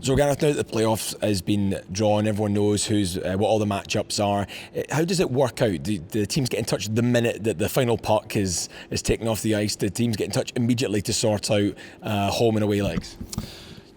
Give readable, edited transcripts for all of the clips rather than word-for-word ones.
So Gareth, now that the playoffs has been drawn, everyone knows who's what all the matchups are. How does it work out? Do the teams get in touch the minute that the final puck is taken off the ice? Do teams get in touch immediately to sort out home and away legs?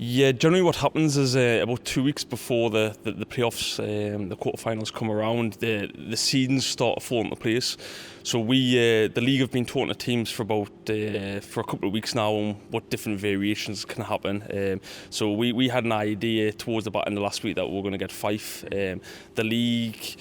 Yeah, generally what happens is about 2 weeks before the playoffs, the quarterfinals come around, the seedings start to fall into place. So the league have been talking to teams for a couple of weeks now on what different variations can happen. So we had an idea towards the back end of last week that we were going to get Fife. The league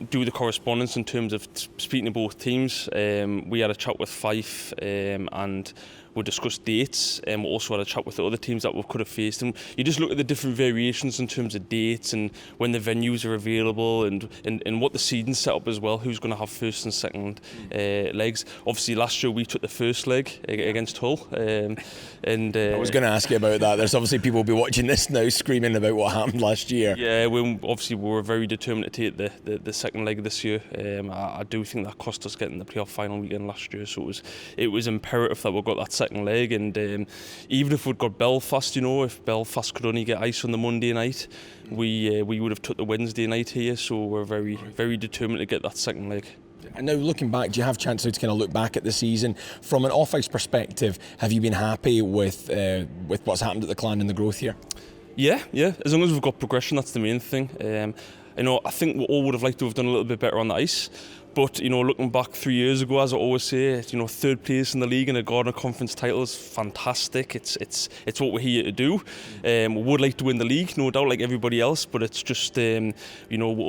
do the correspondence in terms of speaking to both teams. We had a chat with Fife and we discussed dates, and we also had a chat with the other teams that we could have faced. And you just look at the different variations in terms of dates and when the venues are available and what the seeding set up as well, who's going to have first and second legs. Obviously, last year we took the first leg against Hull. I was going to ask you about that. There's obviously people will be watching this now screaming about what happened last year. Yeah, we were very determined to take the second leg this year. I do think that cost us getting the playoff final weekend last year, so it was imperative that we got that second leg. And even if we'd got Belfast, if Belfast could only get ice on the Monday night, we would have took the Wednesday night here, so we're very, very determined to get that second leg. And now looking back, do you have a chance to kind of look back at the season from an off-ice perspective? Have you been happy with what's happened at the Clan and the growth here? Yeah. As long as we've got progression, that's the main thing. I think we all would have liked to have done a little bit better on the ice. But, looking back 3 years ago, as I always say, third place in the league and a Garden Conference title is fantastic. It's what we're here to do. We would like to win the league, no doubt, like everybody else. But it's just, we're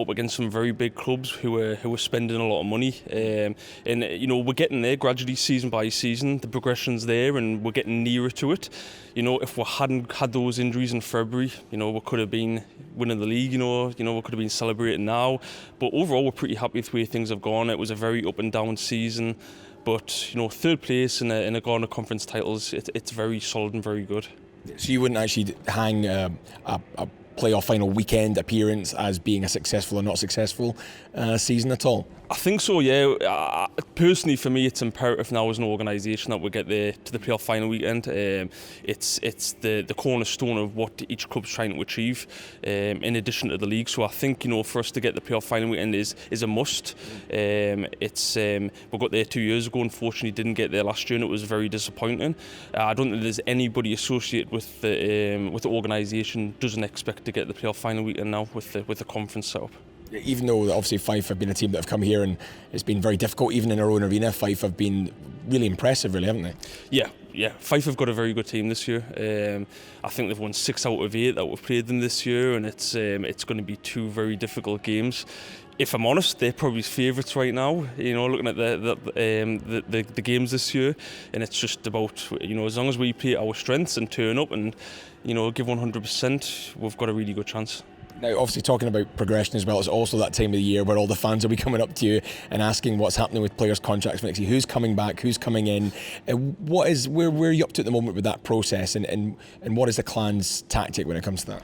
up against some very big clubs who are spending a lot of money. We're getting there gradually, season by season. The progression's there, and we're getting nearer to it. If we hadn't had those injuries in February, we could have been winning the league. We could have been celebrating now. But overall, we're pretty happy with the way things have gone. It was a very up and down season, but third place in a Garden Conference titles, it's very solid and very good. So you wouldn't actually hang a playoff final weekend appearance as being a successful or not successful season at all? I think so, yeah. Personally, for me, it's imperative now as an organisation that we get to the playoff final weekend. It's the cornerstone of what each club's trying to achieve, in addition to the league. So I think for us to get the playoff final weekend is a must. We got there 2 years ago. Unfortunately, didn't get there last year, and it was very disappointing. I don't think there's anybody associated with the organisation doesn't expect to get the playoff final weekend now with the conference setup. Even though obviously Fife have been a team that have come here and it's been very difficult, even in our own arena, Fife have been really impressive, really, haven't they? Yeah. Fife have got a very good team this year. I think they've won 6 out of 8 that we've played them this year, and it's going to be 2 very difficult games. If I'm honest, they're probably favourites right now. Looking at the games this year, and it's just about as long as we play our strengths and turn up and give 100%, we've got a really good chance. Now, obviously, talking about progression as well, it's also that time of the year where all the fans will be coming up to you and asking what's happening with players' contracts for next year. Who's coming back? Who's coming in? Where are you up to at the moment with that process? And what is the Clan's tactic when it comes to that?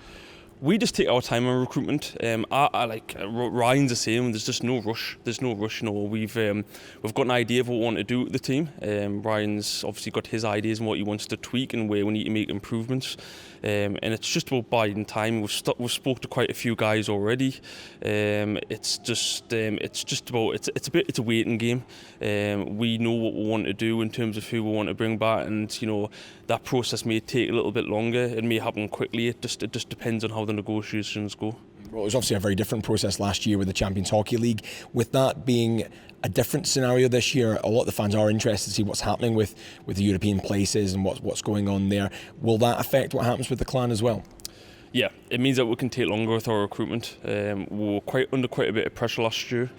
We just take our time on recruitment. I like Ryan's the same. There's just no rush. There's no rush. We've got an idea of what we want to do with the team. Ryan's obviously got his ideas and what he wants to tweak and where we need to make improvements. And it's just about biding time. We've spoke to quite a few guys already. It's a waiting game. We know what we want to do in terms of who we want to bring back, and that process may take a little bit longer. It may happen quickly. It just depends on how the negotiations go. Well, it was obviously a very different process last year with the Champions Hockey League. With that being a different scenario this year, a lot of the fans are interested to see what's happening with the European places and what's going on there. Will that affect what happens with the Clan as well? Yeah, it means that we can take longer with our recruitment. We were under quite a bit of pressure last year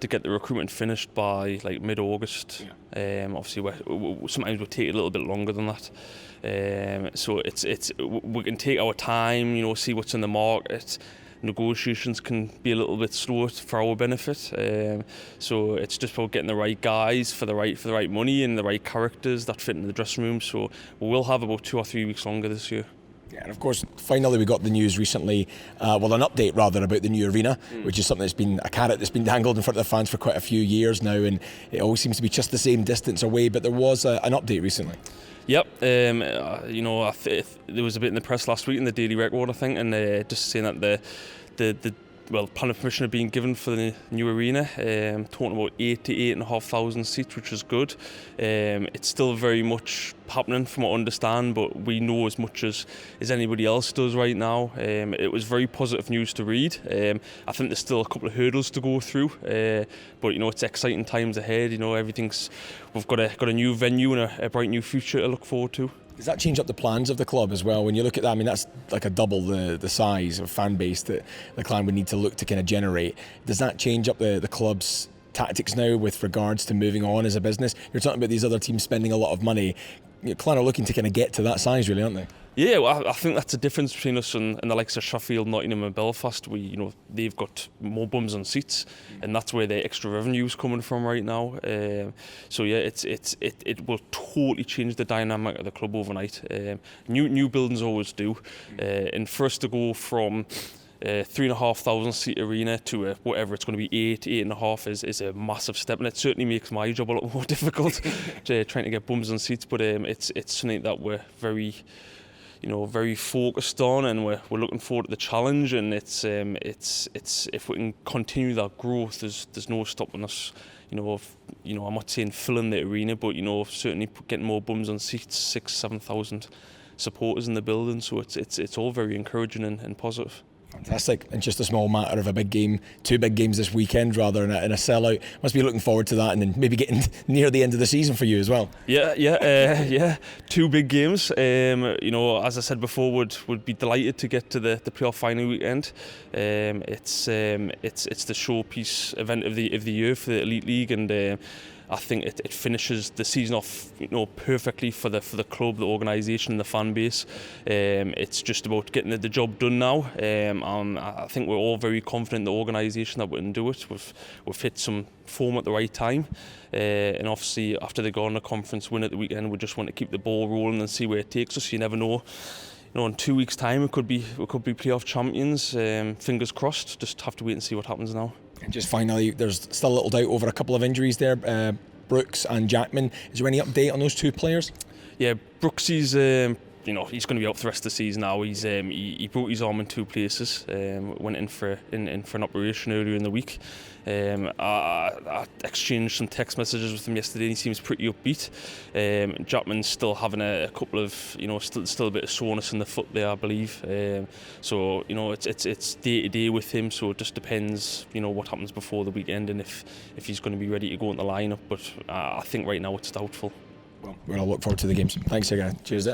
to get the recruitment finished by like mid-August. Yeah. Obviously, sometimes we take a little bit longer than that. So we can take our time, see what's in the market. Negotiations can be a little bit slower for our benefit. So it's just about getting the right guys for the right money and the right characters that fit in the dressing room. So we will have about 2 or 3 weeks longer this year. Yeah, and of course, finally we got the news recently, an update rather, about the new arena, which is something that's been a carrot that's been dangled in front of the fans for quite a few years now, and it always seems to be just the same distance away, but there was an update recently. Yep. There was a bit in the press last week in the Daily Record, I think, and just saying that the planning permission had been given for the new arena, talking about 8 to 8,500 seats, which is good. It's still very much happening from what I understand, but we know as much as anybody else does right now. It was very positive news to read. I think there's still a couple of hurdles to go through, but it's exciting times ahead. We've got a new venue and a bright new future to look forward to. Does that change up the plans of the club as well? When you look at that, I mean, that's like a double the size of fan base that the Clan would need to look to kind of generate. Does that change up the club's tactics now with regards to moving on as a business? You're talking about these other teams spending a lot of money. Clan are looking to kind of get to that size, really, aren't they? Yeah, well, I think that's the difference between us and the likes of Sheffield, Nottingham and Belfast. They've got more bums on seats, and that's where their extra revenue is coming from right now. It will totally change the dynamic of the club overnight. New buildings always do, and for us to go from 3,500 seat arena to whatever it's going to be 8.5 is a massive step, and it certainly makes my job a lot more difficult trying to get bums on seats. But it's something that we're very focused on, and we're looking forward to the challenge. And it's if we can continue that growth, there's no stopping us. I'm not saying filling the arena, but certainly getting more bums on seats, 6,000-7,000 supporters in the building. So it's all very encouraging and positive. Fantastic. And just a small matter of a big game, 2 big games this weekend rather in a sellout. Must be looking forward to that, and then maybe getting near the end of the season for you as well. Yeah. 2 big games. As I said before, would be delighted to get to the playoff final weekend. It's the showpiece event of the year for the Elite League, and I think it finishes the season off, perfectly for the club, the organisation, and the fan base. It's just about getting the job done now. I think we're all very confident in the organisation that we can do it. We've hit some form at the right time, and obviously after the Garner Conference win at the weekend, we just want to keep the ball rolling and see where it takes us. You never know. In 2 weeks' time, we could be playoff champions. Fingers crossed. Just have to wait and see what happens now. And just finally, there's still a little doubt over a couple of injuries there, Brooks and Jackman. Is there any update on those 2 players? Yeah, Brooks, he's going to be out for the rest of the season now. He broke his arm in 2 places. Went in for an operation earlier in the week. I exchanged some text messages with him yesterday, and he seems pretty upbeat. Jackman's still having a couple of, still a bit of soreness in the foot there, I believe. It's day to day with him, so it just depends, what happens before the weekend and if he's going to be ready to go in the lineup. But I think right now it's doubtful. Well, we'll look forward to the games. Thanks again. Cheers.